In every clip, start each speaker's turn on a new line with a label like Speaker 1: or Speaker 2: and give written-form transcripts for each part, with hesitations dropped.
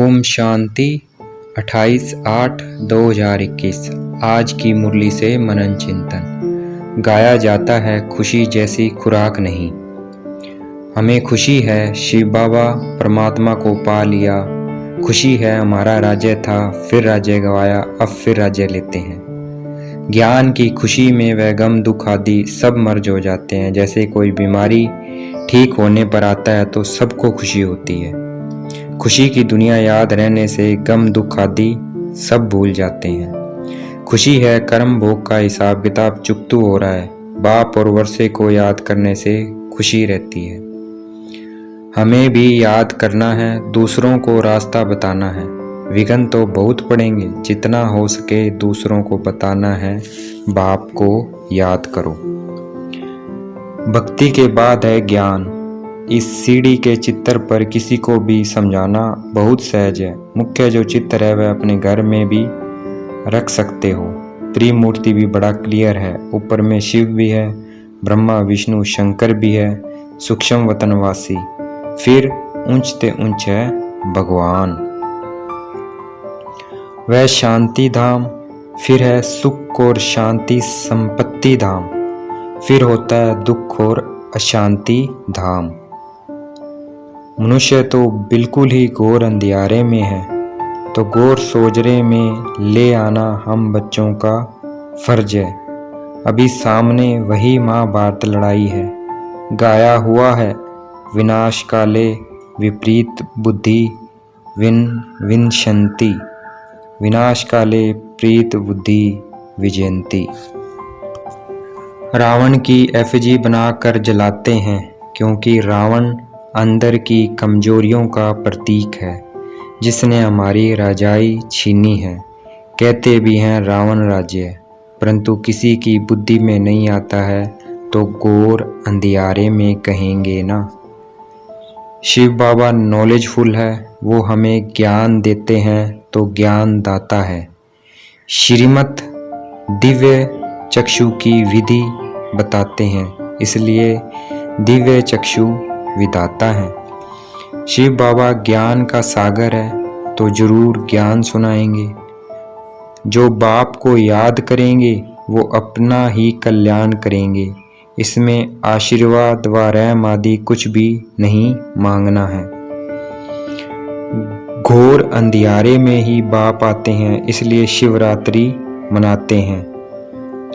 Speaker 1: ओम शांति 28/8/2021। आज की मुरली से मनन चिंतन। गाया जाता है खुशी जैसी खुराक नहीं। हमें खुशी है शिव बाबा परमात्मा को पा लिया। खुशी है हमारा राज्य था फिर राज्य गवाया, अब फिर राज्य लेते हैं। ज्ञान की खुशी में वह गम दुख आदि सब मर्ज हो जाते हैं। जैसे कोई बीमारी ठीक होने पर आता है तो सबको खुशी होती है। खुशी की दुनिया याद रहने से गम दुख आदि सब भूल जाते हैं। खुशी है कर्म भोग का हिसाब किताब चुकतू हो रहा है। बाप और वर्षे को याद करने से खुशी रहती है। हमें भी याद करना है, दूसरों को रास्ता बताना है। विघ्न तो बहुत पड़ेंगे, जितना हो सके दूसरों को बताना है। बाप को याद करो। भक्ति के बाद है ज्ञान। इस सीढ़ी के चित्र पर किसी को भी समझाना बहुत सहज है। मुख्य जो चित्र है वह अपने घर में भी रख सकते हो। त्रिमूर्ति भी बड़ा क्लियर है। ऊपर में शिव भी है, ब्रह्मा विष्णु शंकर भी है, सूक्ष्म वतनवासी। फिर ऊंचते ऊंच है भगवान। वह शांति धाम, फिर है सुख और शांति संपत्ति धाम, फिर होता है दुख और अशांति धाम। मनुष्य तो बिल्कुल ही घोर अंधियारे में है, तो घोर सोजरे में ले आना हम बच्चों का फर्ज है। अभी सामने वही महाभारत लड़ाई है। गाया हुआ है विनाश काले विपरीत बुद्धि विनशंति, विनाश काले प्रीत बुद्धि विजयंती। रावण की एफिजी बनाकर जलाते हैं, क्योंकि रावण अंदर की कमजोरियों का प्रतीक है, जिसने हमारी राजाई छीनी है। कहते भी हैं रावण राज्य, परंतु किसी की बुद्धि में नहीं आता है तो घोर अंधियारे में कहेंगे ना। शिव बाबा नॉलेजफुल है, वो हमें ज्ञान देते हैं तो ज्ञान दाता है। श्रीमत दिव्य चक्षु की विधि बताते हैं, इसलिए दिव्य चक्षु विधाता है। शिव बाबा ज्ञान का सागर है तो जरूर ज्ञान सुनाएंगे। जो बाप को याद करेंगे वो अपना ही कल्याण करेंगे। इसमें आशीर्वाद व रहम आदि कुछ भी नहीं मांगना है। घोर अंधियारे में ही बाप आते हैं, इसलिए शिवरात्रि मनाते हैं।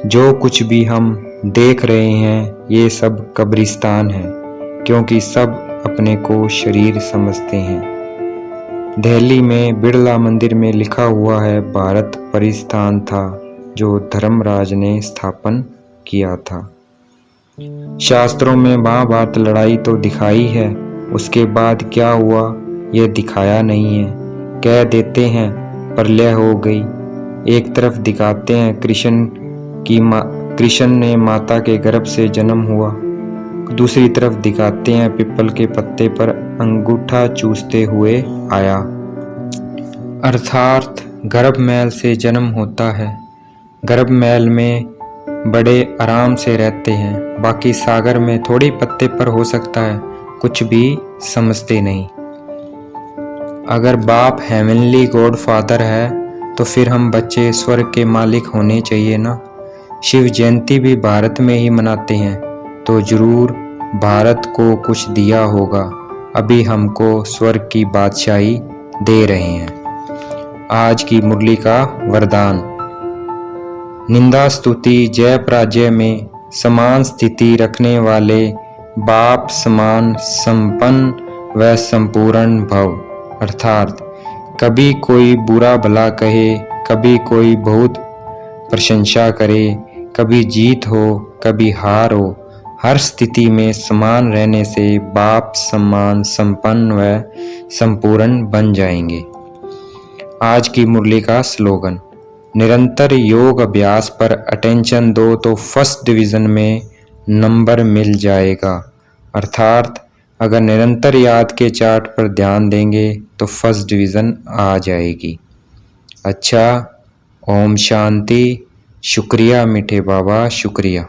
Speaker 1: जो कुछ भी हम देख रहे हैं ये सब कब्रिस्तान है, क्योंकि सब अपने को शरीर समझते हैं। दिल्ली में बिड़ला मंदिर में लिखा हुआ है भारत परिस्थान था जो धर्मराज ने स्थापन किया था। शास्त्रों में महाभारत लड़ाई तो दिखाई है, उसके बाद क्या हुआ यह दिखाया नहीं है। कह देते हैं प्रलय हो गई। एक तरफ दिखाते हैं कृष्ण ने माता के गर्भ से जन्म हुआ, दूसरी तरफ दिखाते हैं पीपल के पत्ते पर अंगूठा चूसते हुए आया। अर्थात गर्भ मैल से जन्म होता है। गर्भ मैल में बड़े आराम से रहते हैं, बाकी सागर में थोड़ी पत्ते पर हो सकता है, कुछ भी समझते नहीं। अगर बाप हेवनली गॉड फादर है तो फिर हम बच्चे स्वर्ग के मालिक होने चाहिए ना। शिव जयंती भी भारत में ही मनाते हैं, तो जरूर भारत को कुछ दिया होगा। अभी हमको स्वर्ग की बादशाही दे रहे हैं। आज की मुरली का वरदान। निंदा स्तुति जय पराजय में समान स्थिति रखने वाले बाप समान संपन्न व संपूर्ण भव। अर्थात कभी कोई बुरा भला कहे, कभी कोई बहुत प्रशंसा करे, कभी जीत हो कभी हार हो, हर स्थिति में समान रहने से बाप समान संपन्न व संपूर्ण बन जाएंगे। आज की मुरली का स्लोगन। निरंतर योग अभ्यास पर अटेंशन दो तो फर्स्ट डिवीजन में नंबर मिल जाएगा। अर्थात अगर निरंतर याद के चार्ट पर ध्यान देंगे तो फर्स्ट डिवीजन आ जाएगी। अच्छा, ओम शांति। शुक्रिया मीठे बाबा, शुक्रिया।